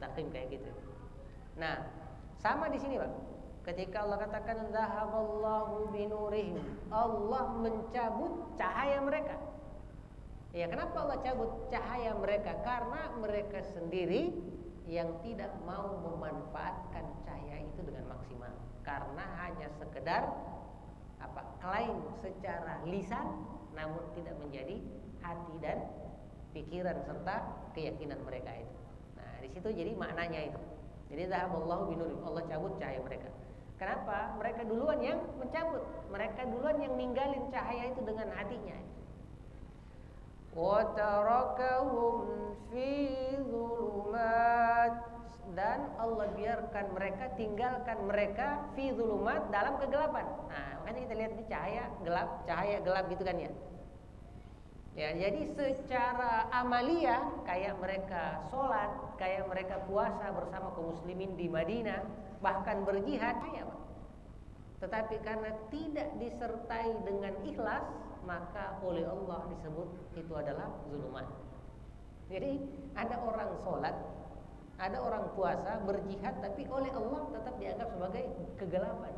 mustaqim kayak gitu. Nah, sama di sini, Pak. Ketika Allah katakan zahaballahu binurihim, Allah mencabut cahaya mereka. Ya, kenapa Allah cabut cahaya mereka? Karena mereka sendiri yang tidak mau memanfaatkan cahaya itu dengan maksimal. Karena hanya sekedar klaim secara lisan, namun tidak menjadi hati dan pikiran serta keyakinan mereka itu. Nah, di situ jadi maknanya itu. Jadi zahaballahu binurihim, Allah cabut cahaya mereka. Kenapa? Mereka duluan yang mencabut, mereka duluan yang ninggalin cahaya itu dengan hatinya. Wa tarakahum fi dhulumat, dan Allah biarkan mereka, tinggalkan mereka fi dhulumat, dalam kegelapan. Nah, makanya kita lihat di cahaya gelap gitu kan ya. Ya, jadi secara amalia kayak mereka sholat, kayak mereka puasa bersama kaum muslimin di Madinah, bahkan berjihad, ya, Pak. Tetapi karena tidak disertai dengan ikhlas, maka oleh Allah disebut itu adalah zulumat. Jadi ada orang sholat, ada orang puasa, berjihad, tapi oleh Allah tetap dianggap sebagai kegelapan.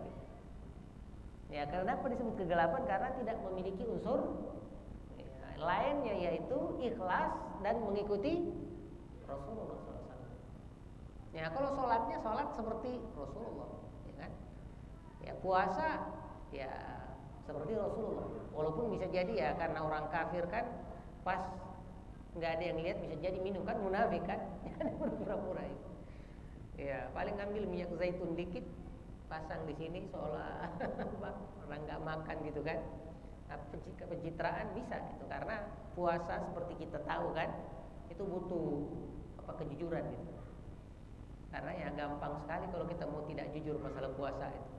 Ya, kenapa disebut kegelapan? Karena tidak memiliki unsur lainnya, yaitu ikhlas dan mengikuti Rasulullah SAW. Ya, kalau sholatnya sholat seperti Rasulullah, ya kan? Ya, puasa ya seperti Rasulullah. Walaupun bisa jadi ya karena orang kafir kan pas nggak ada yang lihat bisa jadi minum kan, munafik kan, pura-pura itu. Ya, paling ngambil minyak zaitun dikit, pasang di sini seolah orang nggak makan gitu kan. Pencitraan bisa gitu, karena puasa seperti kita tahu kan itu butuh kejujuran gitu. Karena ya gampang sekali kalau kita mau tidak jujur masalah puasa itu.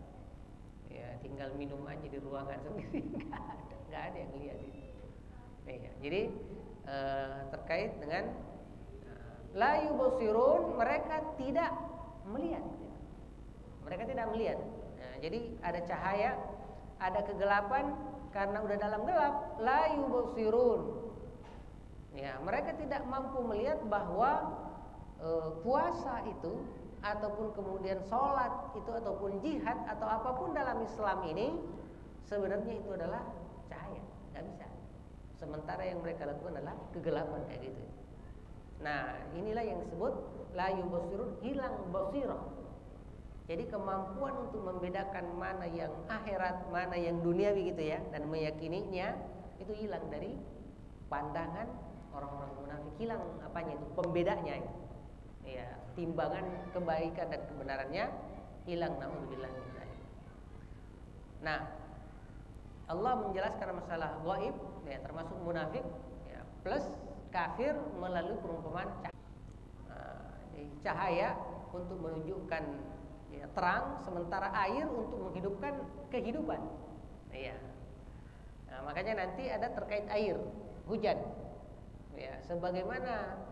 Ya tinggal minum aja di ruangan sendiri, nggak ada yang lihat itu. Ya, jadi terkait dengan la yubsirun, mereka tidak melihat. Mereka tidak melihat. Nah, jadi ada cahaya, ada kegelapan. Karena udah dalam gelap, la yubsirun. Ya, mereka tidak mampu melihat bahwa puasa itu ataupun kemudian sholat itu ataupun jihad atau apapun dalam Islam ini sebenarnya itu adalah cahaya, nggak bisa. Sementara yang mereka lakukan adalah kegelapan kayak gitu. Nah, inilah yang disebut la yubsirun, hilang basirah. Jadi kemampuan untuk membedakan mana yang akhirat, mana yang duniawi gitu ya, dan meyakininya itu hilang dari pandangan orang-orang munafik. Hilang apanya itu? Pembedanya itu. Ya, timbangan kebaikan dan kebenarannya hilang, naudzubillah min dzalik. Nah, Allah menjelaskan masalah gaib ya, termasuk munafik ya, plus kafir melalui perumpamaan cahaya untuk menunjukkan ya, terang, sementara air untuk menghidupkan kehidupan. Ya. Nah, makanya nanti ada terkait air, hujan. Ya, sebagaimana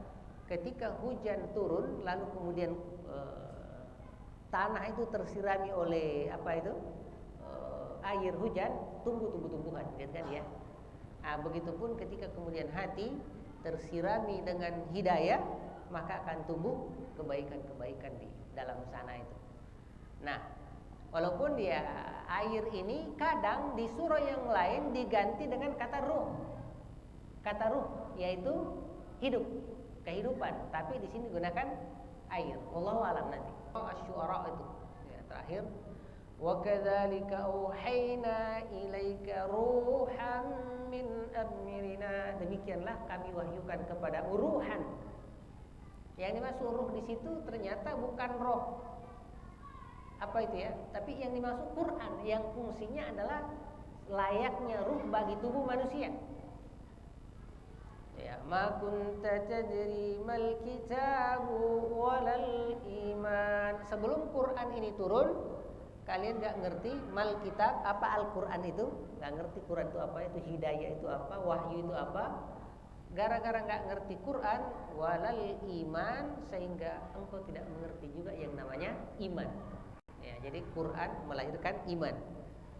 ketika hujan turun lalu kemudian tanah itu tersirami oleh air hujan, tumbuh tumbuh-tumbuhan, kan ya. Nah, begitupun ketika kemudian hati tersirami dengan hidayah, maka akan tumbuh kebaikan-kebaikan di dalam sana itu. Nah, walaupun dia air ini kadang di surah yang lain diganti dengan kata ruh. Kata ruh yaitu hidup, kehidupan, tapi di sini gunakan air. Wallahu alam nanti. Asy-Syu'ara itu ya, terakhir. Wa kadzalika auhayna ilaika ruhan min amrina. Demikianlah kami wahyukan kepadamu ruhan. Yang dimaksud ruh di situ ternyata bukan roh. Apa itu ya? Tapi yang dimaksud Quran, yang fungsinya adalah layaknya ruh bagi tubuh manusia. Ya, ma kunta tadri mal kitabu walal iman. Sebelum Quran ini turun, kalian enggak ngerti mal kitab, apa Al-Qur'an itu? Enggak ngerti Quran itu apa, itu hidayah itu apa, wahyu itu apa. Gara-gara enggak ngerti Quran walal iman, sehingga engkau tidak mengerti juga yang namanya iman. Ya, jadi Quran melahirkan iman,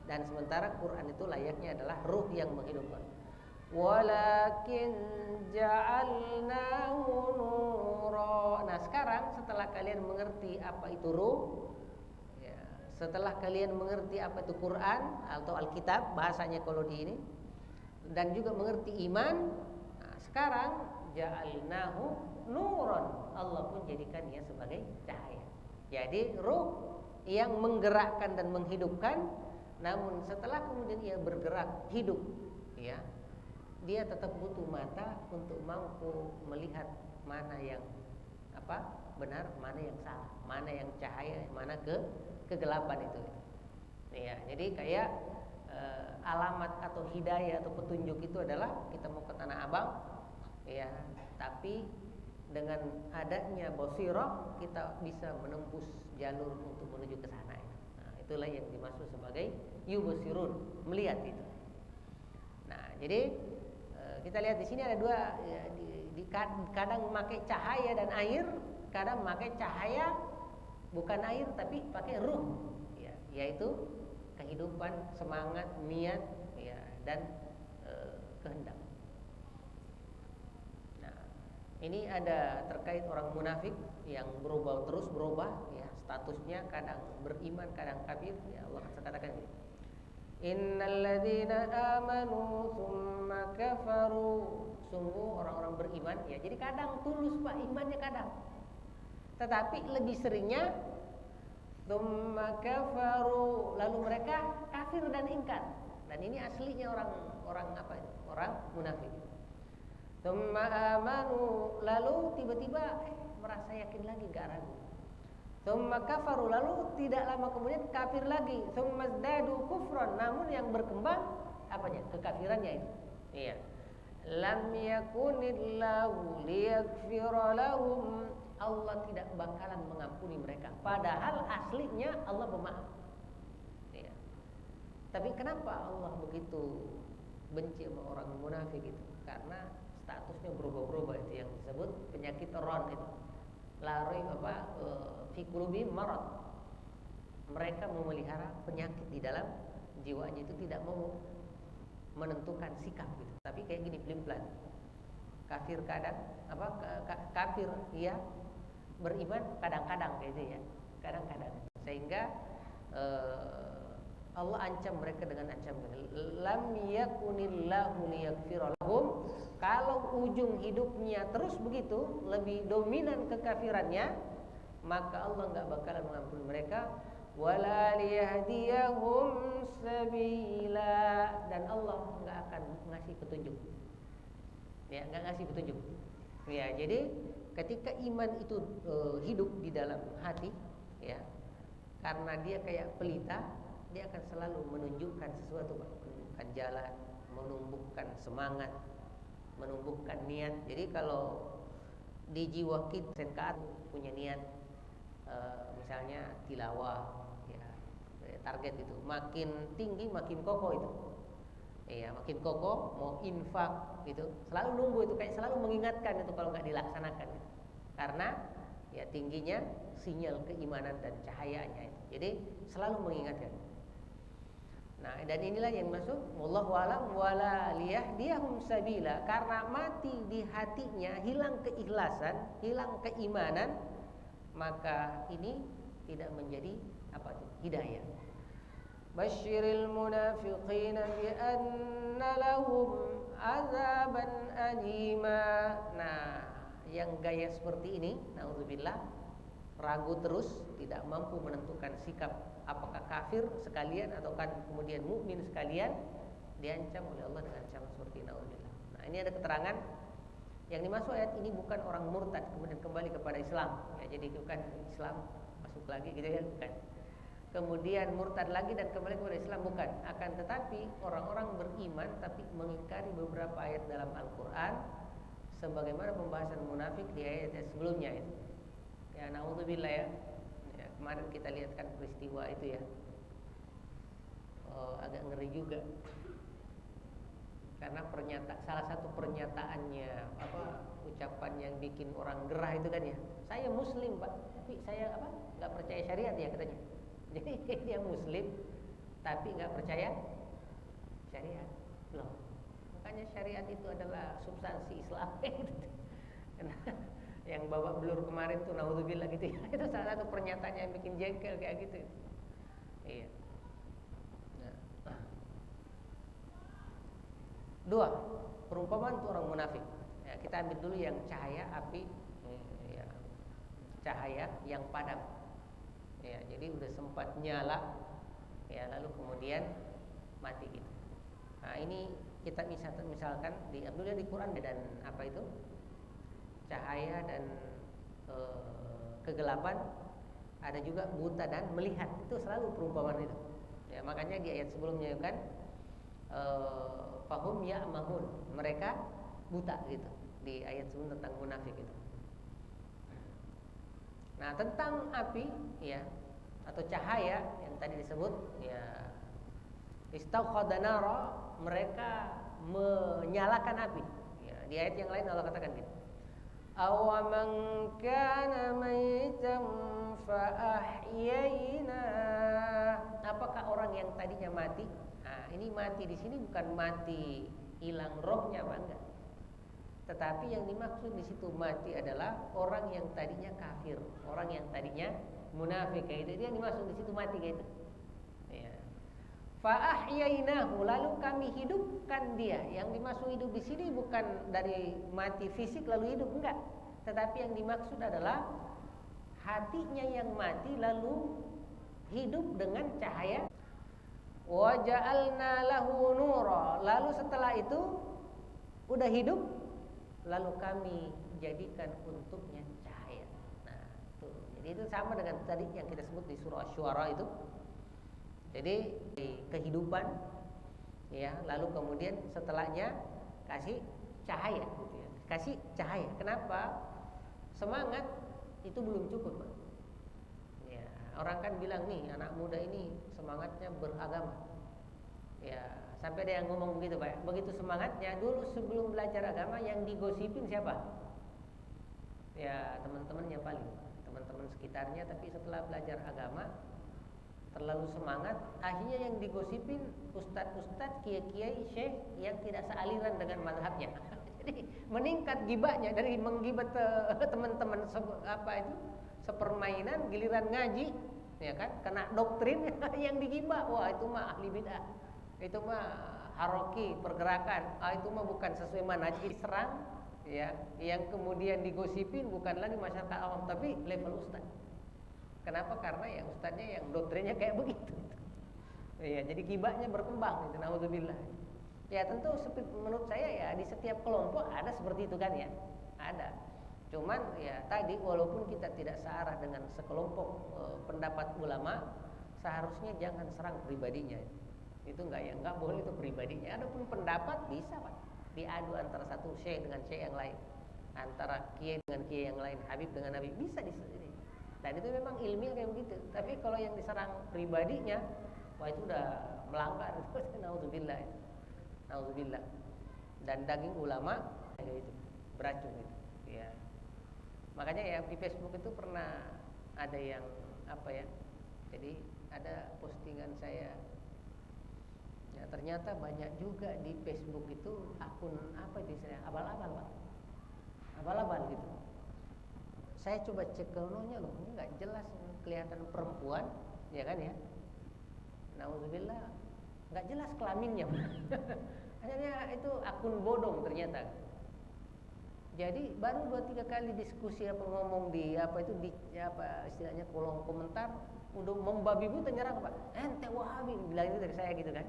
dan sementara Quran itu layaknya adalah ruh yang menghidupkan. Walakin ja'alnahu nura. Nah, sekarang sekarang setelah kalian mengerti apa itu ruh, ya, setelah kalian mengerti apa itu Quran atau Alkitab bahasanya kalau di ini, dan juga mengerti iman, nah, sekarang ja'alnahu nuron, Allah pun jadikannya sebagai cahaya. Jadi ruh yang menggerakkan dan menghidupkan, namun setelah kemudian ia bergerak hidup, ya, dia tetap butuh mata untuk mampu melihat mana yang benar, mana yang salah, mana yang cahaya, mana kegelapan itu. Ya, jadi kayak alamat atau hidayah atau petunjuk itu adalah kita mau ke Tanah Abang, ya, tapi dengan adanya basirah kita bisa menembus jalur untuk menuju ke sana. Nah, itulah yang dimaksud sebagai yubsirun, melihat itu. Nah, jadi kita lihat di sini ada dua, ya, kadang memakai cahaya dan air, kadang memakai cahaya bukan air tapi pakai ruh, ya, yaitu kehidupan, semangat, niat, ya, dan kehendak. Nah, ini ada terkait orang munafik yang terus berubah, ya, statusnya kadang beriman, kadang kafir. Ya, Allah katakan ini. Innal ladzina amanu tsumma kafaru. Sungguh orang-orang beriman, ya. Jadi kadang tulus Pak imannya kadang. Tetapi lebih seringnya tsumma kafaru, lalu mereka kafir dan ingkar. Dan ini aslinya orang munafik. Tsumma amanu, lalu tiba-tiba merasa yakin lagi, enggak ragu. Tsumma kafaru, lalu tidak lama kemudian kafir lagi. Tsumma zdadu kufran, namun yang berkembang apanya? Kekafirannya itu. Iya. Lam yakunillahu liyaghfira lahum, Allah tidak bakalan mengampuni mereka. Padahal aslinya Allah pemaaf. Iya. Tapi kenapa Allah begitu benci sama orang munafik itu? Karena statusnya berubah-ubah, itu yang disebut penyakit ron itu. Lari fi qulubihim marad. Mereka memelihara penyakit di dalam jiwanya, itu tidak mau menentukan sikap gitu. Tapi kayak gini, pelan-pelan. Kafir kadang kafir iya, beriman kadang-kadang kayak gitu ya. Kadang-kadang. Sehingga Allah ancam mereka dengan ancaman lam yakunillahu liyaghfira lahum. Kalau ujung hidupnya terus begitu, lebih dominan kekafirannya, maka Allah enggak bakalan mengampuni mereka. Wala liyahdiyahum sabila, dan Allah enggak akan ngasih petunjuk. Ya, enggak ngasih petunjuk. Ya, jadi ketika iman itu hidup di dalam hati, ya, karena dia kayak pelita, dia akan selalu menunjukkan sesuatu, menunjukkan jalan, menumbuhkan semangat, menumbuhkan niat. Jadi kalau di jiwa kita punya niat, misalnya tilawah, ya, target itu makin tinggi makin kokoh itu, ya, makin kokoh. Mau infak gitu, selalu nunggu itu, kayak selalu mengingatkan itu kalau nggak dilaksanakan, karena ya tingginya sinyal keimanan dan cahayanya itu. Jadi selalu mengingatkan. Nah, dan inilah yang masuk wallahu alam wala liyahdiyahum sabila, karena mati di hatinya, hilang keikhlasan, hilang keimanan, maka ini tidak menjadi hidayah. Basyiril munafiqina bi anna lahum azaban alima. Nah, yang gaya seperti ini, naudzubillah, ragu terus, tidak mampu menentukan sikap, apakah kafir sekalian atau kan kemudian mukmin sekalian, diancam oleh Allah dengan ancaman seperti naudzubillah. Nah, ini ada keterangan yang dimaksud ayat ini bukan orang murtad kemudian kembali kepada Islam, ya, jadi bukan Islam masuk lagi gitu ya, bukan. Kemudian murtad lagi dan kembali kepada Islam, bukan. Akan tetapi orang-orang beriman tapi mengingkari beberapa ayat dalam Al-Qur'an, sebagaimana pembahasan munafik di ayat sebelumnya itu. Ya, naudzubillah ya. Ya, kemarin kita lihat kan peristiwa itu ya. Agak ngeri juga. Karena salah satu pernyataannya, ucapan yang bikin orang gerah itu kan ya. Saya muslim, Pak, tapi saya enggak percaya syariat ya katanya. Jadi dia muslim tapi enggak percaya syariat. Loh, makanya syariat itu adalah substansi Islam. yang babak belur kemarin tuh naudzubillah gitu ya. Itu salah satu pernyataan yang bikin jengkel kayak gitu. Iya. Nah. Dua, perumpamaan untuk orang munafik. Ya, kita ambil dulu yang cahaya api, ya, cahaya yang padam. Ya, jadi udah sempat nyala, ya lalu kemudian mati gitu. Nah ini kita misalkan diambilnya di Quran dan apa itu cahaya dan kegelapan, ada juga buta dan melihat, itu selalu perumpamaan itu. Ya, makanya di ayat sebelumnya kan fahum ya'mahun, mereka buta gitu, di ayat sebelum tentang munafik itu. Nah tentang api ya atau cahaya yang tadi disebut ya, istauqada nara, mereka menyalakan api ya, di ayat yang lain Allah katakan gitu, awaman kana maitan fa ahyayna, apakah orang yang tadinya mati. Nah ini mati di sini bukan mati hilang rohnya apa enggak, tetapi yang dimaksud di situ mati adalah orang yang tadinya kafir, orang yang tadinya munafik kayak itu, dia yang dimaksud di situ mati kayak itu. Ya. Fa ahyainahu, lalu kami hidupkan dia. Yang dimaksud hidup di sini bukan dari mati fisik lalu hidup, enggak. Tetapi yang dimaksud adalah hatinya yang mati lalu hidup dengan cahaya. Wa ja'alna lahu nura, lalu setelah itu udah hidup, lalu kami jadikan untuknya cahaya. Nah, tuh. Jadi itu sama dengan tadi yang kita sebut di surah Asy-Syu'ara itu. Jadi di kehidupan ya, lalu kemudian setelahnya kasih cahaya gitu ya. Kasih cahaya. Kenapa? Semangat itu belum cukup, Pak. Ya, orang kan bilang nih, anak muda ini semangatnya beragama. Ya, sampai ada yang ngomong begitu, Pak. Begitu semangatnya, dulu sebelum belajar agama yang digosipin siapa? Ya, teman-temannya paling, teman-teman sekitarnya. Tapi setelah belajar agama terlalu semangat, akhirnya yang digosipin ustadz-ustadz, kiai-kiai, syekh yang tidak sealiran dengan mazhabnya. Jadi meningkat gibahnya, dari menggibat teman-teman sepermainan, giliran ngaji ya kan, kena doktrin yang digibah, wah itu mah ahli bid'ah, itu mah haroki pergerakan, itu mah bukan sesuai manhaj, diserang ya. Yang kemudian digosipin bukan lagi masyarakat awam tapi level ustaz. Kenapa? Karena yang ustaznya yang doktrinnya kayak begitu. Ya, jadi gibahnya berkembang itu, naudzubillah. Ya tentu menurut saya ya di setiap kelompok ada seperti itu kan ya, ada. Cuman ya tadi walaupun kita tidak searah dengan sekelompok pendapat ulama, seharusnya jangan serang pribadinya. Itu nggak boleh itu pribadinya. Adapun pendapat bisa Pak diadu antara satu syekh dengan syekh yang lain, antara kiai dengan kiai yang lain, habib dengan habib, bisa disini. Dan itu memang ilmiah kayak begitu. Tapi kalau yang diserang pribadinya, wah itu udah melanggar. Naudzubillah. Nauzubillah. Dan daging ulama kayak itu beracun itu ya. Makanya ya di Facebook itu pernah ada yang apa ya, jadi ada postingan saya ya, ternyata banyak juga di Facebook itu akun apa itu istilahnya, abal-abal Pak, abal-abal gitu. Saya coba cek krononya loh, ini nggak jelas, kelihatan perempuan ya kan ya, nauzubillah, nggak jelas kelaminnya. Akhirnya itu akun bodong ternyata. Jadi baru 2-3 kali diskusi apa ngomong di apa itu di apa istilahnya kolom komentar udah membabi buta nyerang Pak. Ente Wahabi, bilang itu dari saya gitu kan.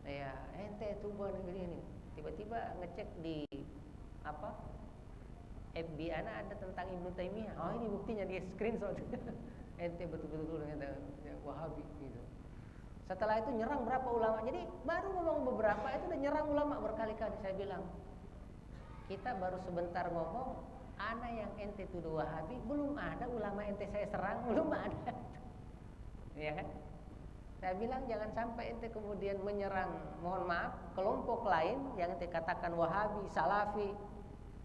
Ya, ente itu bukan begini. Tiba-tiba ngecek di apa FB ana ada tentang Ibnu Taimiyah. Oh ini buktinya, dia screenshot. Ente betul-betul ternyata Wahabi gitu. Setelah itu nyerang berapa ulama. Jadi baru ngomong beberapa itu udah nyerang ulama berkali-kali. Saya bilang, kita baru sebentar ngomong, ana yang ente tuduh Wahabi, belum ada ulama ente saya serang, belum ada. Ya kan? Saya bilang jangan sampai ente kemudian menyerang, mohon maaf, kelompok lain yang ente katakan Wahabi, Salafi,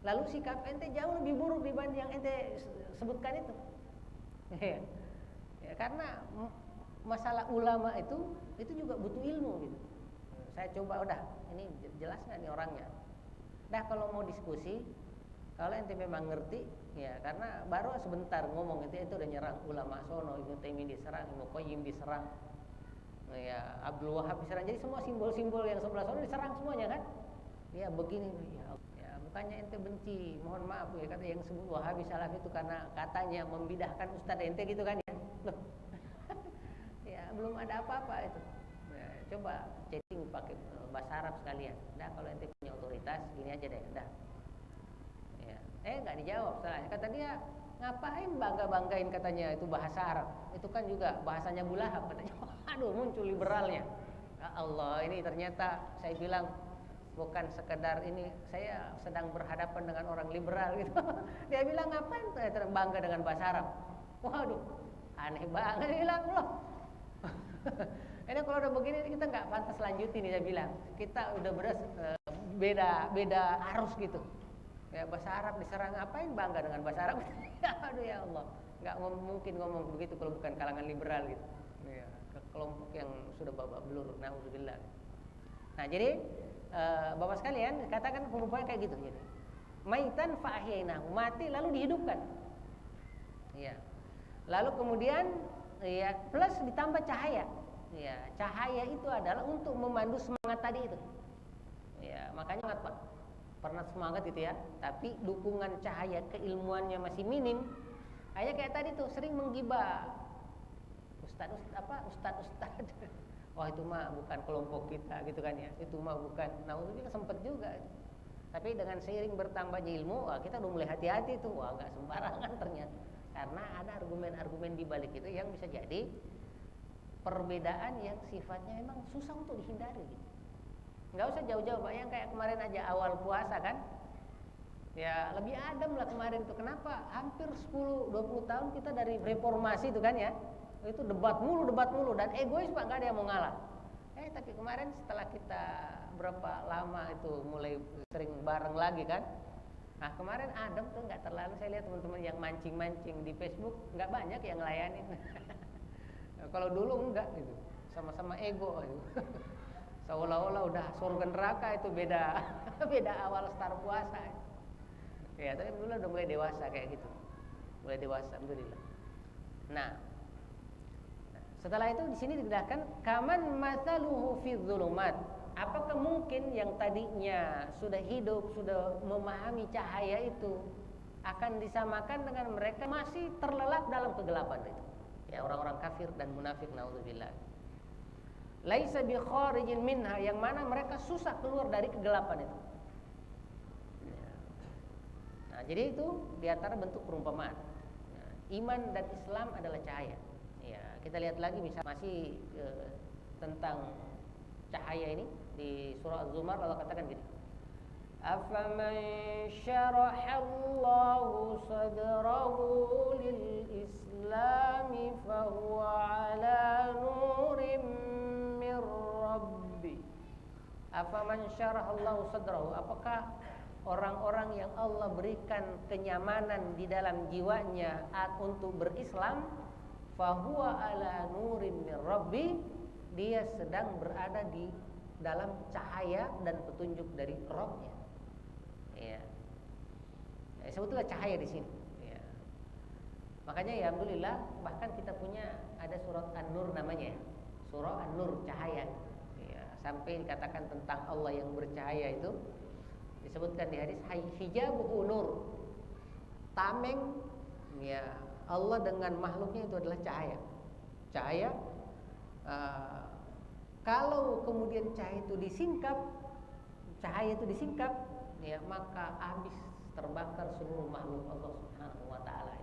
lalu sikap ente jauh lebih buruk dibanding yang ente sebutkan itu. Ya, karena masalah ulama itu juga butuh ilmu gitu. Saya coba udah, ini jelas nggak nih orangnya. Dah kalau mau diskusi Kalau ente memang ngerti, ya karena baru sebentar ngomong ente udah nyerang ulama sono, Ibnu Taimiyah diserang, Ibnu Qayyim diserang, ya Abdul Wahab diserang. Jadi semua simbol-simbol yang sebelah sono diserang semuanya kan? Ya begini, ya bukannya ente benci, mohon maaf ya kata yang sebut Wahabi Salaf itu karena katanya membidahkan Ustadz ente gitu kan ya? Loh. Ya belum ada apa-apa itu. Ya, coba chatting pakai bahasa Arab sekalian. Nah kalau ente punya otoritas, gini aja deh, dah. Nggak dijawab salahnya. Kata dia, ngapain bangga-banggain katanya itu bahasa Arab. Itu kan juga bahasanya Abu Lahab katanya. Aduh, muncul liberalnya. Ya Allah, ini ternyata saya bilang bukan sekedar ini, saya sedang berhadapan dengan orang liberal gitu. Dia bilang ngapain bangga dengan bahasa Arab. Waduh, aneh banget dia bilang loh. Ini kalau udah begini kita nggak pantas lanjutin, dia bilang. Kita udah beda arus gitu. Ya bahasa Arab diserang, ngapain bangga dengan bahasa Arab? Aduh ya Allah, nggak mungkin ngomong begitu kalau bukan kalangan liberal gitu. Ya, ke kelompok yang sudah babak belur, naudzubillah. Nah jadi bapak sekalian katakan perumpamaan kayak gitu jadi. Maitan fa'ahyainahu, mati lalu dihidupkan. Ya. Lalu kemudian ya plus ditambah cahaya. Ya, cahaya itu adalah untuk memandu semangat tadi itu. Ya, makanya ingat Pak, pernah semangat gitu ya, tapi dukungan cahaya keilmuannya masih minim. Hanya kayak tadi tuh sering menggibah ustad. Wah itu mah bukan kelompok kita gitu kan ya, itu mah bukan. Nah itu sempet juga. Tapi dengan seiring bertambahnya ilmu, wah, kita udah mulai hati-hati tuh, wah nggak sembarangan ternyata. Karena ada argumen-argumen di balik itu yang bisa jadi perbedaan yang sifatnya memang susah untuk dihindari gitu. Nggak usah jauh-jauh Pak, yang kayak kemarin aja awal puasa kan, ya lebih adem lah kemarin itu. Kenapa? Hampir 10-20 tahun kita dari reformasi itu kan ya, itu debat mulu dan egois Pak, nggak ada yang mau ngalah. Tapi kemarin setelah kita berapa lama itu mulai sering bareng lagi kan, nah kemarin adem tuh, nggak terlalu. Saya lihat teman-teman yang mancing-mancing di Facebook nggak banyak yang ngelayanin. Kalau dulu enggak gitu, sama-sama ego gitu. Seolah-olah udah surga neraka itu beda awal start puasa. Ya, tapi dulu udah mulai dewasa kayak gitu. Mulai dewasa, alhamdulillah. Nah, setelah itu di sini dikatakan kaman mathaluhu fi dzulumat. Apakah mungkin yang tadinya sudah hidup, sudah memahami cahaya itu akan disamakan dengan mereka masih terlelap dalam kegelapan itu? Ya, orang-orang kafir dan munafik, naudzubillah. Laisa bi kharijin minha, yang mana mereka susah keluar dari kegelapan itu. Nah, jadi itu diantara bentuk perumpamaan. Nah, iman dan Islam adalah cahaya. Ya, kita lihat lagi misal masih tentang cahaya ini di surah Az-Zumar, Allah katakan gini. Afaman syarahallahu sadrahu lil islami fahuwa ala nurim mir rabbi. Afaman syarahallahu sadrahu, apakah orang-orang yang Allah berikan kenyamanan di dalam jiwanya untuk berislam, fahuwa ala nurim mir rabbi, dia sedang berada di dalam cahaya dan petunjuk dari Rabb-nya. Ya. Sebetulnya cahaya di sini. Ya. Makanya ya alhamdulillah, bahkan kita punya ada surat An-Nur namanya ya. Surah An-Nur, cahaya. Ya. Sampai dikatakan tentang Allah yang bercahaya itu disebutkan di hadis hijabuhu nur. Tameng ya Allah dengan makhluknya itu adalah cahaya. Cahaya kalau kemudian cahaya itu disingkap, ya maka habis terbakar seluruh makhluk Allah Subhanahu wa taala.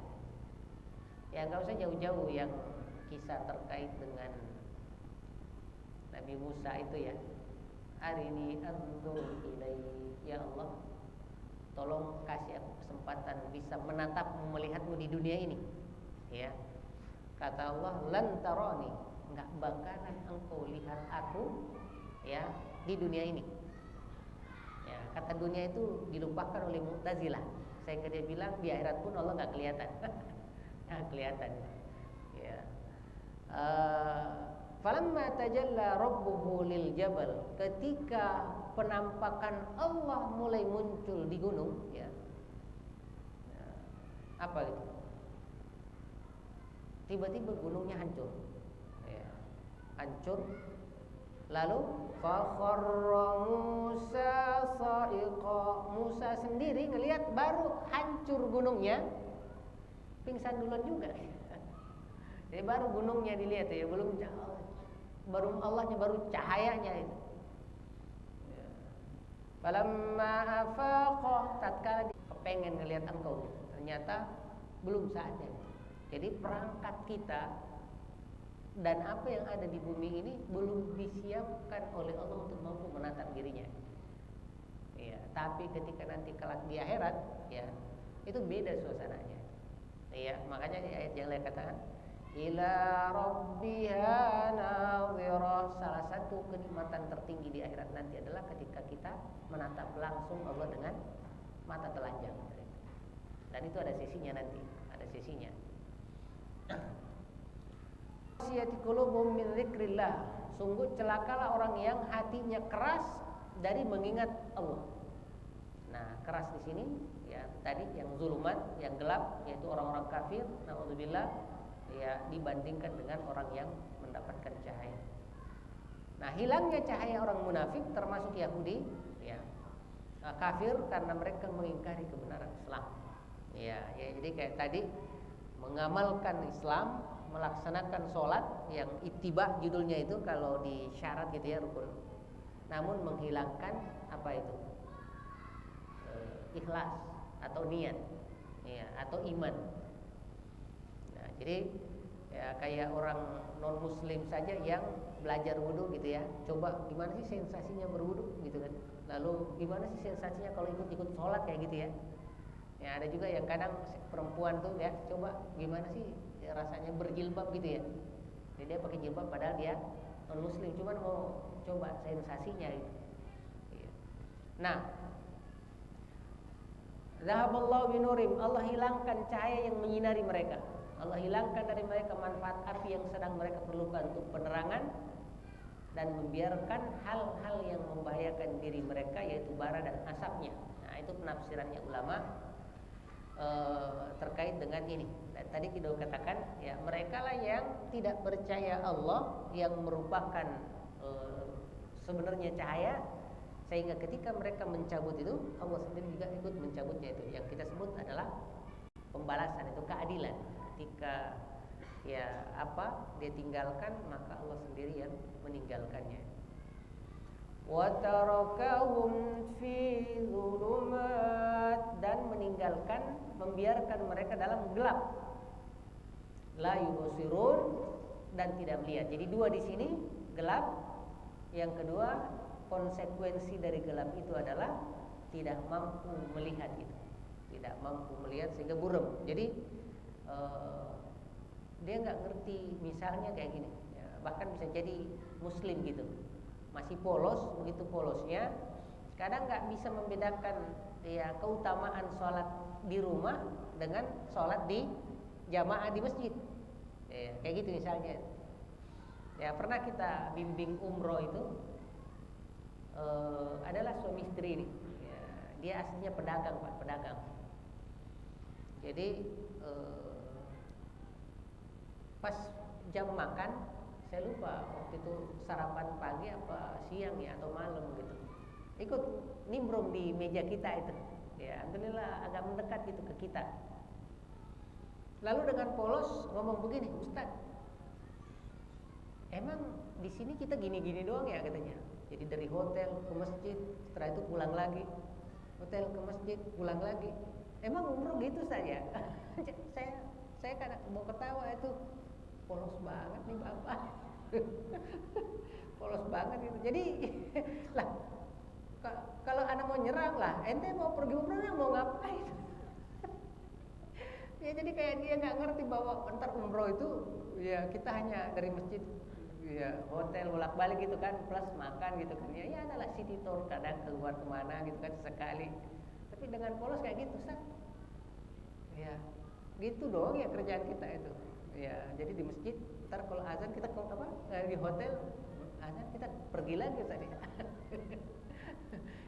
Ya enggak usah jauh-jauh yang kisah terkait dengan Nabi Musa itu ya. Arini anzur ilai, ya Allah, tolong kasih aku kesempatan bisa menatapmu, melihatmu di dunia ini. Ya. Kata Allah, lan tarani, enggak bakalan engkau lihat aku ya di dunia ini. Ya, kata dunia itu dilupakan oleh Mu'tazilah. Sehingga dia bilang di akhirat pun Allah enggak kelihatan. Enggak kelihatan. Ya. Falamma tajalla rabbuhu lil jabal, ketika penampakan Allah mulai muncul di gunung ya. Apa gitu? Tiba-tiba gunungnya hancur, ya, hancur. Lalu fakharra Musa sa'iqa, Musa sendiri ngelihat baru hancur gunungnya, pingsan duluan juga. Jadi baru gunungnya dilihat ya, belum baru Allahnya, baru cahayanya itu. Falamma afaqa, tatkala dia kepengen ngelihat engkau, ternyata belum saatnya. Jadi perangkat kita dan apa yang ada di bumi ini belum disiapkan oleh Allah untuk mampu menatap dirinya. Ya, tapi ketika nanti kelak di akhirat, ya, itu beda suasananya. Ya, makanya di ayat yang lain katakan ila rabbiha nadhirah. Salah satu kenikmatan tertinggi di akhirat nanti adalah ketika kita menatap langsung Allah dengan mata telanjang. Dan itu ada sisinya nanti, ada sisinya. Siyati qulubum min dzikrillah. Sungguh celakalah orang yang hatinya keras dari mengingat Allah. Nah, keras di sini ya tadi yang zulumat, yang gelap, yaitu orang-orang kafir, naudzubillah, ya dibandingkan dengan orang yang mendapatkan cahaya. Nah, hilangnya cahaya orang munafik termasuk Yahudi, ya, kafir karena mereka mengingkari kebenaran Islam. Ya, jadi kayak tadi mengamalkan Islam, melaksanakan sholat yang ittiba judulnya itu kalau di syarat gitu ya, rukun. Namun menghilangkan apa itu? Ikhlas atau niat, ya, atau iman. Nah, jadi ya kayak orang non muslim saja yang belajar wudhu gitu ya, coba gimana sih sensasinya berwudhu gitu kan, lalu gimana sih sensasinya kalau ikut sholat kayak gitu ya. Ya ada juga yang kadang perempuan tuh ya, coba gimana sih ya, rasanya berjilbab gitu ya. Jadi dia pakai jilbab padahal dia non muslim, cuman mau coba sensasinya gitu. Nah, zahaballahu binurim, Allah hilangkan cahaya yang menyinari mereka. Allah hilangkan dari mereka manfaat api yang sedang mereka perlukan untuk penerangan, dan membiarkan hal-hal yang membahayakan diri mereka, yaitu bara dan asapnya. Nah, itu penafsirannya ulama terkait dengan ini. Dan tadi kita katakan ya, mereka lah yang tidak percaya Allah yang merupakan sebenarnya cahaya, sehingga ketika mereka mencabut itu, Allah sendiri juga ikut mencabutnya. Itu yang kita sebut adalah pembalasan, itu keadilan. Ketika ya apa dia tinggalkan, maka Allah sendiri yang meninggalkannya. Wa tarakahum fi dhulumat, dan meninggalkan, membiarkan mereka dalam gelap. La yubsirun, dan tidak melihat. Jadi dua di sini, gelap. Yang kedua, konsekuensi dari gelap itu adalah tidak mampu melihat itu. Tidak mampu melihat sehingga buram. Jadi dia nggak ngerti, misalnya kayak gini ya, bahkan bisa jadi muslim gitu, masih polos, begitu polosnya kadang nggak bisa membedakan ya keutamaan sholat di rumah dengan sholat di jamaah di masjid ya, kayak gitu misalnya ya. Pernah kita bimbing umroh itu adalah suami istri ini ya, dia aslinya pedagang Pak, pedagang. Jadi pas jam makan, saya lupa waktu itu sarapan pagi apa siang ya atau malam gitu, ikut nimbrung di meja kita itu ya, alhamdulillah agak mendekat gitu ke kita. Lalu dengan polos ngomong begini, Ustaz, emang di sini kita gini-gini doang ya katanya. Jadi dari hotel ke masjid, setelah itu pulang lagi, hotel ke masjid, pulang lagi. Emang umroh gitu saja? saya kadang mau ketawa itu. Polos banget nih Bapak. Polos banget gitu. Jadi lah kalau anak mau nyerang lah, ente mau pergi umroh mau ngapain? Ya jadi kayak dia nggak ngerti bahwa ntar umroh itu ya kita hanya dari masjid ya hotel bolak-balik gitu kan, plus makan gitu kan. Ya adalah city tour, kadang keluar kemana gitu kan sesekali. Tapi dengan polos kayak gitu, Ustaz. Ya, gitu doang ya kerjaan kita itu. Ya, jadi di masjid, ntar kalau azan kita kalau apa di hotel azan kita pergi lagi tadi.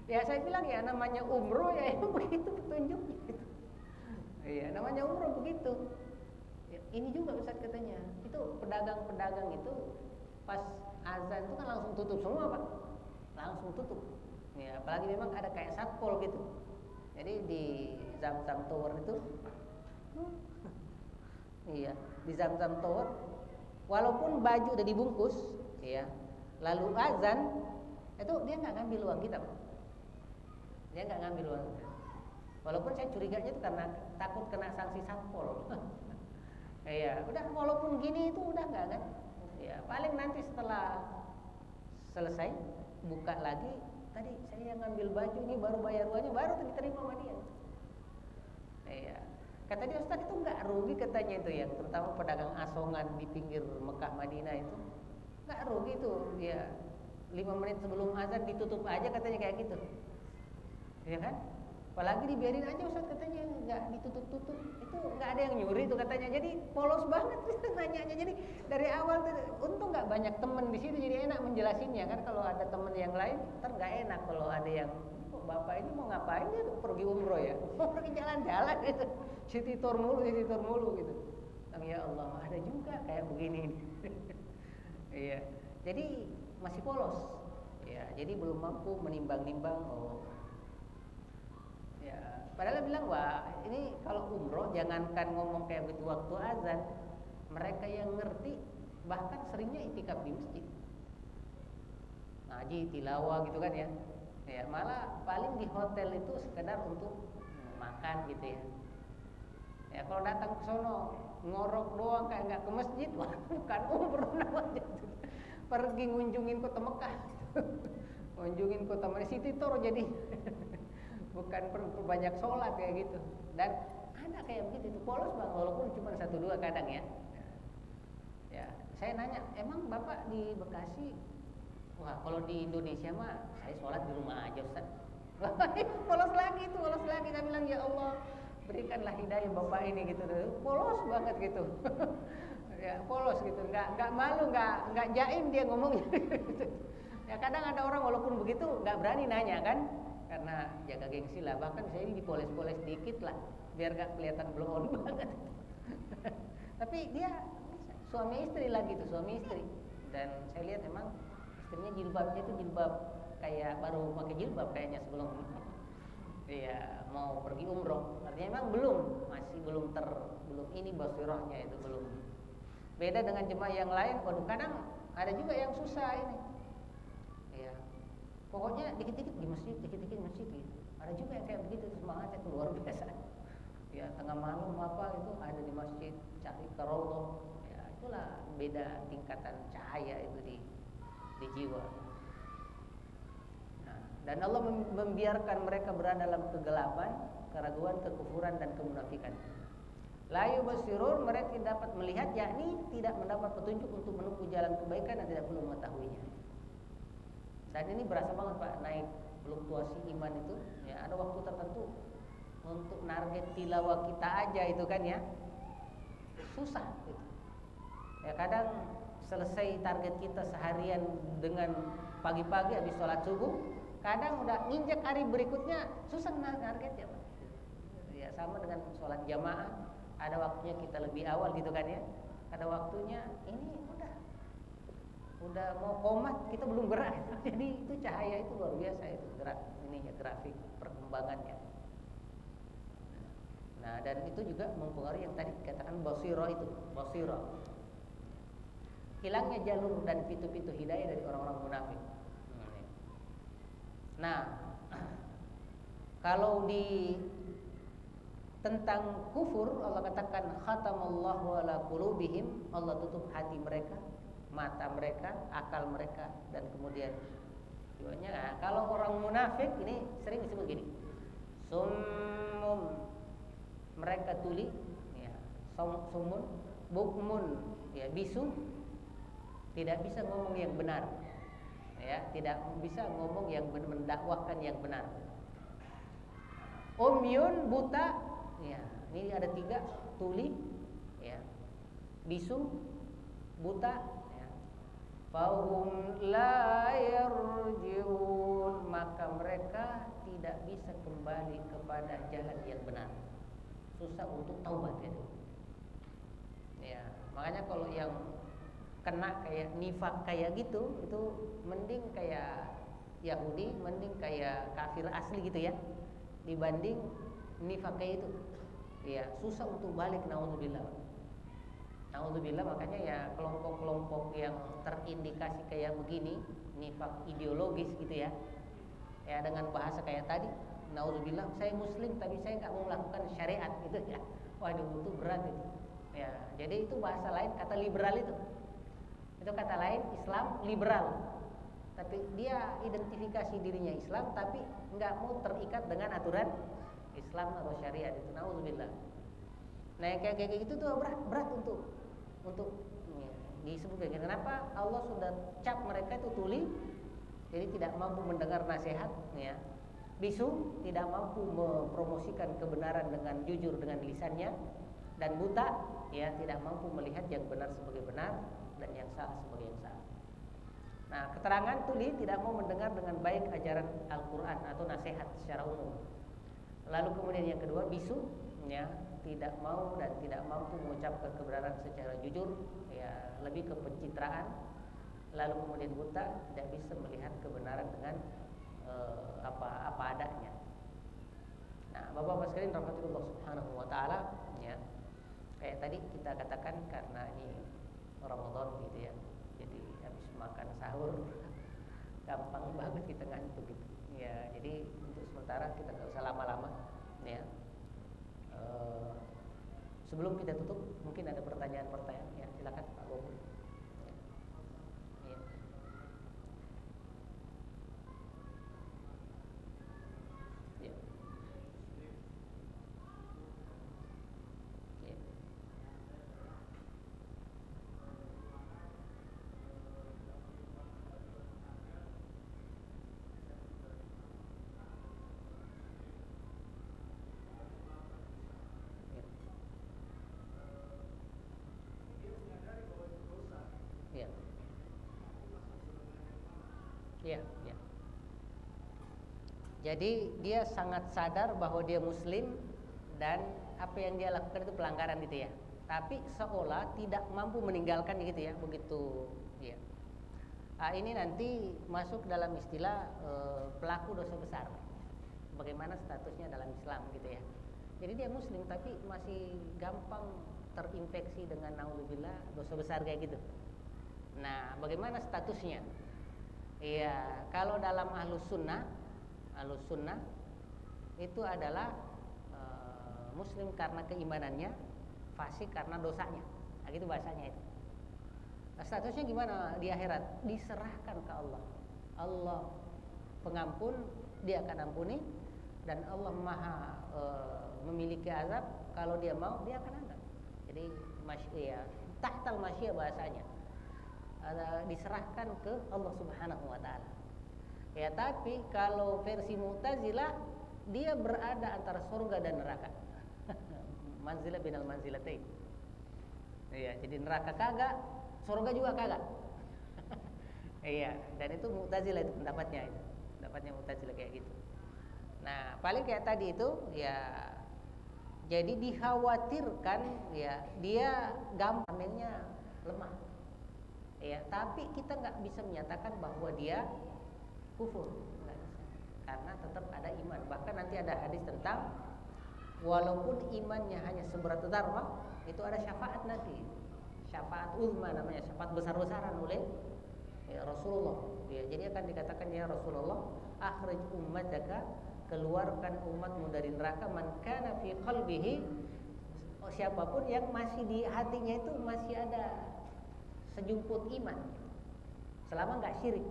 Ya saya bilang ya namanya umroh ya emang begitu petunjuknya gitu. Iya, namanya umroh begitu. Ya, ini juga Ustaz katanya, itu pedagang-pedagang itu pas azan itu kan langsung tutup semua Pak, langsung tutup. Ya, apalagi memang ada kayak satpol gitu. Jadi di Zamzam Tower itu, iya, di Zamzam Tower, walaupun baju udah dibungkus, ya, lalu azan itu dia nggak ngambil uang kita, Pak. Dia nggak ngambil uang kita. Walaupun saya curiganya itu karena takut kena sanksi satpol. Iya, udah walaupun gini itu udah nggak kan? Ya, paling nanti setelah selesai buka lagi, tadi saya ngambil baju ini baru bayar uangnya baru diterima sama dia. Iya. Kata dia Ustaz itu nggak rugi katanya itu yang terutama pedagang asongan di pinggir Mekah Madinah itu nggak rugi itu dia 5 menit sebelum azan ditutup aja katanya kayak gitu, ya kan? Apalagi dibiarin aja Ustaz katanya nggak ditutup-tutup itu nggak ada yang nyuri itu katanya, jadi polos banget nanyanya. Jadi dari awal untung nggak banyak temen di situ jadi enak menjelasinnya kan, kalau ada temen yang lain ntar nggak enak kalau ada yang bapak ini mau ngapain dia pergi umroh ya, mau pergi jalan-jalan gitu, city tour mulu gitu. Ya Allah ada juga kayak begini. Iya, jadi masih polos ya, jadi belum mampu menimbang-nimbang. Oh ya, padahal bilang wah ini kalau umroh jangankan ngomong kayak begitu waktu azan, mereka yang ngerti bahkan seringnya itikaf di masjid, ngaji tilawah gitu kan ya. Ya malah paling di hotel itu sekedar untuk makan gitu ya. Ya kalau datang ke sono ngorok doang kayak nggak ke masjid, wah bukan umroh namanya. Pergi ngunjungin kota Mekah, ngunjungin kota Mekah, city tour jadi. Bukan perbanyak sholat kayak gitu. Dan ada kayak begitu itu polos bang, walaupun cuma 1-2 kadang ya. Ya saya nanya emang bapak di Bekasi, wah kalau di Indonesia mah saya sholat di rumah aja Ustaz. Polos lagi. Saya bilang ya Allah berikanlah hidayah bapak ini gitu. Polos banget gitu. Ya polos gitu, nggak malu, nggak jaim dia ngomongnya. Ya kadang ada orang walaupun begitu nggak berani nanya kan, karena jaga gengsi lah. Bahkan saya ini dipoles-poles dikit lah biar nggak kelihatan blow on banget. Tapi dia suami istri lagi tuh, suami istri. Dan saya lihat memang istrinya jilbabnya itu jilbab kayak baru pakai jilbab kayaknya sebelum iya mau pergi umroh. Artinya memang masih belum ini basirahnya itu belum. Beda dengan jemaah yang lain, waduh kadang ada juga yang susah ini. Ya. Pokoknya dikit-dikit di masjid gitu. Ada juga yang kayak begitu semangatnya luar biasa. Ya tengah malam apa itu ada di masjid cari ke raudhah. Ya itulah beda tingkatan cahaya itu di jiwa. Nah, dan Allah membiarkan mereka berada dalam kegelapan, keraguan, kekufuran dan kemunafikan. La yubsirun, mereka tidak dapat melihat, yakni tidak mendapat petunjuk untuk menempuh jalan kebaikan dan tidak perlu mengetahuinya. Dan ini berasa banget Pak, naik fluktuasi iman itu ya, ada waktu tertentu untuk target tilawah kita aja itu kan ya susah gitu. Ya kadang selesai target kita seharian dengan pagi-pagi habis sholat subuh, kadang udah nginjek hari berikutnya susah targetnya Pak. Ya sama dengan sholat jamaah, ada waktunya kita lebih awal gitu kan ya, ada waktunya ini udah mau komat kita belum gerak. Jadi itu cahaya itu luar biasa itu gerak ininya, grafik perkembangannya. Nah dan itu juga mempengaruhi yang tadi dikatakan basirah itu, basirah. Hilangnya jalur dan pintu-pintu hidayah dari orang-orang munafik. Nah kalau di tentang kufur Allah katakan khatamallahu ala qulubihim, Allah tutup hati mereka, mata mereka, akal mereka, dan kemudian jiwanya. Nah, kalau orang munafik ini sering disebut gini, summum, mereka tuli, ya, sumun, bukmun, ya, bisu, tidak bisa ngomong yang benar, ya, tidak bisa ngomong yang benar, mendakwahkan yang benar. Umyun, buta, ya, ini ada 3, tuli, ya, bisu, buta, ya. Fahum la yarji'un, maka mereka tidak bisa kembali kepada jalan yang benar. susah untuk taubat gitu. Ya, makanya kalau yang kena kayak nifak kayak gitu, itu mending kayak Yahudi, mending kayak kafir asli gitu ya, dibanding nifak kayak itu. Ya, susah untuk balik, naudzubillah. Naudzubillah, makanya ya kelompok-kelompok yang terindikasi kayak begini, nifak ideologis gitu ya. Ya dengan bahasa kayak tadi, naudzubillah, saya muslim tapi saya nggak mau melakukan syariat gitu ya. Waduh, itu berat itu. Ya, jadi itu bahasa lain kata liberal itu. Itu kata lain Islam liberal. Tapi dia identifikasi dirinya Islam tapi nggak mau terikat dengan aturan Islam atau syariat itu. Naudzubillah. Nah, kayak gitu tuh berat untuk ya, disebutkan. Kenapa Allah sudah cap mereka itu tuli, jadi tidak mampu mendengar nasihat, ya. Bisu, tidak mampu mempromosikan kebenaran dengan jujur dengan lisannya, dan buta, ya, tidak mampu melihat yang benar sebagai benar dan yang salah sebagai yang salah. Nah, keterangan tuli tidak mau mendengar dengan baik ajaran Al-Quran atau nasihat secara umum. Lalu kemudian yang kedua, bisu, ya, tidak mau dan tidak mampu mengucapkan kebenaran secara jujur, ya, lebih ke pencitraan. Lalu kemudian buta, tidak bisa melihat kebenaran dengan apa adanya. Nah, Bapak-bapak sekalian rahmatullah subhanahu wa ta'ala, ya, kayak tadi kita katakan karena ini Ramadan gitu ya, jadi habis makan sahur gampang banget kita ngantuk gitu. Ya, jadi untuk sementara kita nggak usah lama-lama, ya. Sebelum kita tutup, mungkin ada pertanyaan-pertanyaan, ya, silakan Pak Bobo. Ya. Ya. Ya. Ya. Ya, ya. Jadi dia sangat sadar bahwa dia muslim dan apa yang dia lakukan itu pelanggaran gitu ya. Tapi seolah tidak mampu meninggalkan gitu ya, begitu ya. Ini nanti masuk dalam istilah pelaku dosa besar. Bagaimana statusnya dalam Islam gitu ya. Jadi dia muslim tapi masih gampang terinfeksi dengan naudzubillah dosa besar kayak gitu. Nah, bagaimana statusnya? Iya, kalau dalam ahlus sunnah itu adalah muslim karena keimanannya, fasik karena dosanya. Nah, gitu bahasanya itu. Nah, statusnya gimana di akhirat? Diserahkan ke Allah. Allah pengampun, dia akan ampuni, dan Allah maha memiliki azab. Kalau dia mau, dia akan azab. Jadi masyiah, tahtal masyiah bahasanya. Diserahkan ke Allah Subhanahu wa taala. Ya, tapi kalau versi Mu'tazilah, dia berada antara surga dan neraka. Manzilah binal manzilatain. Iya, jadi neraka kagak, surga juga kagak. Iya, dan itu Mu'tazilah itu pendapatnya itu. Pendapatnya Mu'tazilah kayak gitu. Nah, paling kayak tadi itu ya, jadi dikhawatirkan ya dia gampangnya lemah. Ya, tapi kita nggak bisa menyatakan bahwa dia kufur, nggak bisa, karena tetap ada iman. Bahkan nanti ada hadis tentang walaupun imannya hanya seberat darah, itu ada syafaat nanti, syafaat uzma namanya, syafaat besar-besaran oleh ya, Rasulullah. Ya, jadi akan dikatakan, ya Rasulullah, akhrij ummataka, keluarkan umatmu dari neraka, man kana fi qalbihi, siapapun yang masih di hatinya itu masih ada sejumput iman, selama nggak syirik,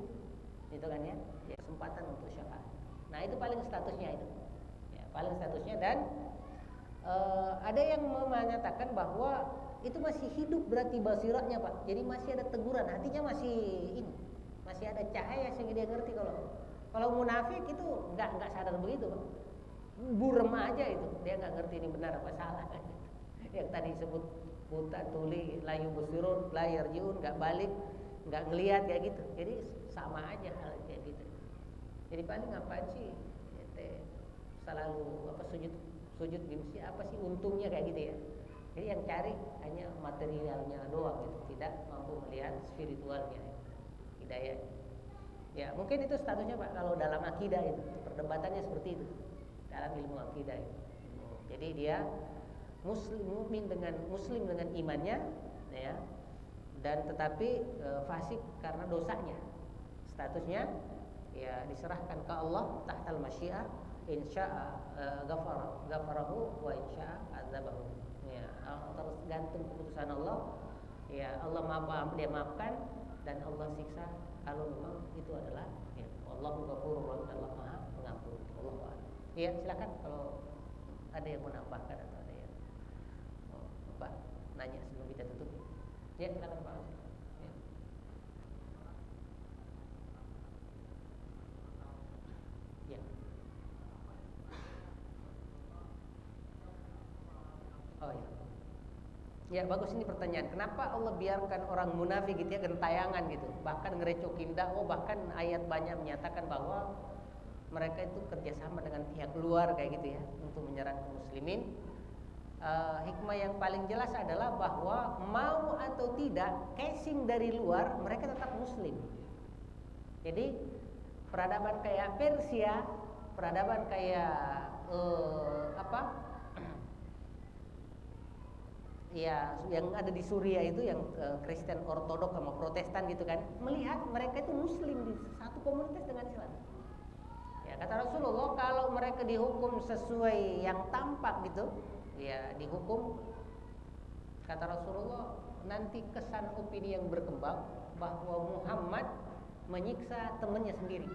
itu kan ya, kesempatan untuk syafaat. Nah, itu paling statusnya itu, ya, paling statusnya. Dan ada yang menyatakan bahwa itu masih hidup berarti basiratnya Pak, jadi masih ada teguran, hatinya masih ini, masih ada cahaya sehingga dia ngerti. Kalau munafik itu nggak sadar begitu Pak, burem aja itu, dia nggak ngerti ini benar apa salah. Yang tadi disebut buta tuli, layu busirun, layar jiun, nggak balik, nggak ngelihat kayak gitu. Jadi sama aja hal kayak gitu. Jadi paling apa sih? Selalu sujud sujud di masjid, apa sih untungnya kayak gitu ya. Jadi yang cari hanya materialnya doang gitu, tidak mampu melihat spiritualnya, hidayah. Ya mungkin itu statusnya Pak kalau dalam akidah itu perdebatannya seperti itu dalam ilmu akidah itu. Jadi dia muslim dengan imannya, ya, dan tetapi fasik karena dosanya. Statusnya ya diserahkan ke Allah tahtal masyiah, insya'a ghafarahu wa insya'a adzabahu. Ya, tergantung keputusan Allah. Ya, Allah dia maafkan dan Allah siksa kalau memang itu adalah ya Allahu ghafurur rahim, Allah Maha Pengampun. Allahu a'lam. Ya, silakan kalau ada yang mau nambahkan atau ada yang Pak nanya sebelum kita tutup. Ya, silakan Pak. Ya. Ya. Oh ya. Ya bagus, ini pertanyaan. Kenapa Allah biarkan orang munafik gitu ya gentayangan gitu, bahkan ngerecokin dakwah, bahkan ayat banyak menyatakan bahwa mereka itu kerjasama dengan pihak luar kayak gitu ya untuk menyerang kaum muslimin. Hikmah yang paling jelas adalah bahwa mau atau tidak casing dari luar mereka tetap muslim. Jadi peradaban kayak Persia, peradaban kayak ya yang ada di Suriah itu yang Kristen Ortodok sama Protestan gitu kan, melihat mereka itu muslim di satu komunitas dengan Islam. Ya kata Rasulullah, kalau mereka dihukum sesuai yang tampak gitu, ya dihukum, kata Rasulullah, nanti kesan opini yang berkembang bahwa Muhammad menyiksa temannya sendiri.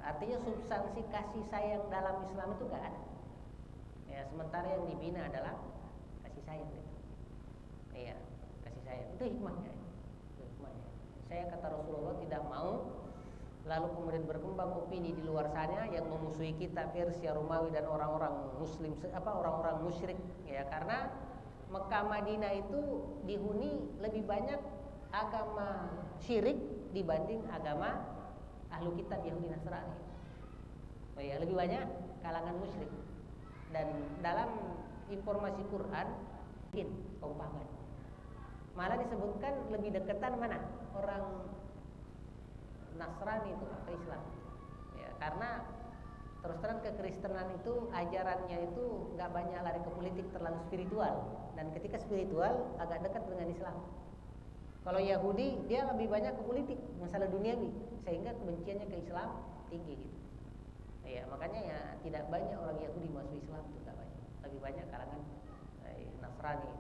Artinya substansi kasih sayang dalam Islam itu gak ada. Ya, sementara yang dibina adalah kasih sayang gitu. Iya, kasih sayang. Itu hikmahnya. Itu hikmahnya. Saya kata Rasulullah tidak mau lalu kemudian berkembang opini di luar sana yang memusuhi kita, Persia, Romawi dan orang-orang muslim orang-orang musyrik ya, karena Mekah Madinah itu dihuni lebih banyak agama syirik dibanding agama ahlu kitab Yahudi Nasrani. Oh ya, lebih banyak kalangan musyrik. Dan dalam informasi Quran umpama malah disebutkan lebih dekatan mana orang Nasrani itu ke Islam ya, karena terus terang kekristenan itu ajarannya itu nggak banyak lari ke politik, terlalu spiritual, dan ketika spiritual agak dekat dengan Islam. Kalau Yahudi dia lebih banyak ke politik, masalah duniawi, sehingga kebenciannya ke Islam tinggi gitu. Ya, makanya ya tidak banyak orang Yahudi masuk Islam, itu tidak banyak. Lebih banyak kalangan Nasrani.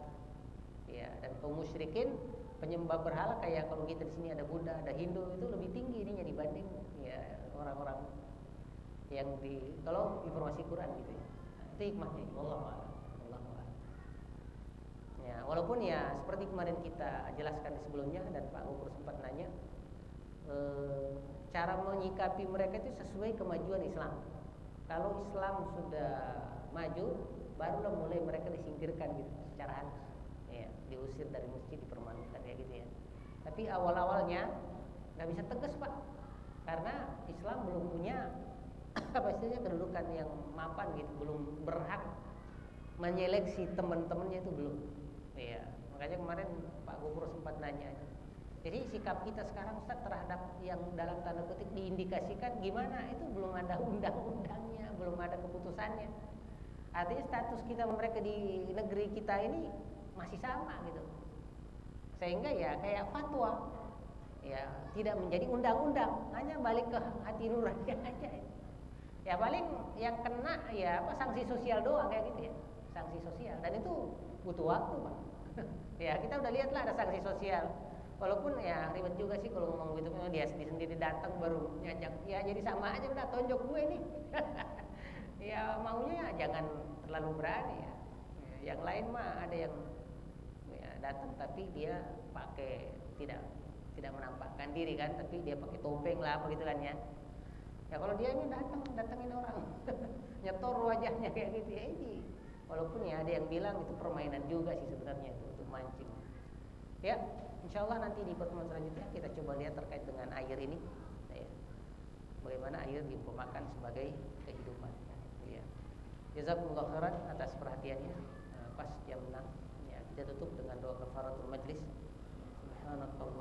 Ya, dan kaum musyrikin penyembah berhala kayak kalau kita di sini ada Buddha, ada Hindu, itu lebih tinggi ininya dibanding ya orang-orang yang di kalau informasi Quran gitu ya. Nah, itu hikmahnya. Wallahu a'lam. Ya, walaupun ya seperti kemarin kita jelaskan di sebelumnya dan Pak Gubernur sempat nanya, cara menyikapi mereka itu sesuai kemajuan Islam. Kalau Islam sudah maju, barulah mulai mereka disingkirkan gitu secara halus, ya, diusir dari masjid, dipermalukan kayak gitu ya. Tapi awal-awalnya nggak bisa tegas Pak, karena Islam belum punya apa istilahnya kedudukan yang mapan gitu, belum berhak menyeleksi teman-temannya itu belum. Ya, makanya kemarin Pak Gubernur sempat nanya. Jadi sikap kita sekarang Ustaz terhadap yang dalam tanda kutip diindikasikan gimana, itu belum ada undang-undangnya, belum ada keputusannya. Artinya status kita mereka di negeri kita ini masih sama gitu. Sehingga ya kayak fatwa ya tidak menjadi undang-undang, hanya balik ke hati nurani aja. Ya paling yang kena ya sanksi sosial doang kayak gitu ya. Sanksi sosial, dan itu butuh waktu Pak. Ya kita udah lihat lah ada sanksi sosial. Walaupun ya ribet juga sih kalau ngomong gitu, dia sendiri datang baru nyajak. Ya jadi sama aja, udah tonjok gue nih. Ya maunya jangan terlalu berani ya. Yang lain mah ada yang ya, datang tapi dia pakai tidak menampakkan diri kan, tapi dia pakai topeng lah begitu kan ya. Ya kalau dia ini datangin orang, nyetor wajahnya kayak gitu ya ini. Walaupun ya ada yang bilang itu permainan juga sih sebenarnya itu untuk mancing. Ya, insya Allah nanti di pertemuan selanjutnya kita coba lihat terkait dengan air ini, ya. Bagaimana air diumpamakan sebagai kehidupan. Ya. Jazakumullah khairan atas perhatiannya. Pas jam 6 ya, kita tutup dengan doa kafaratul majlis. Subhanallah.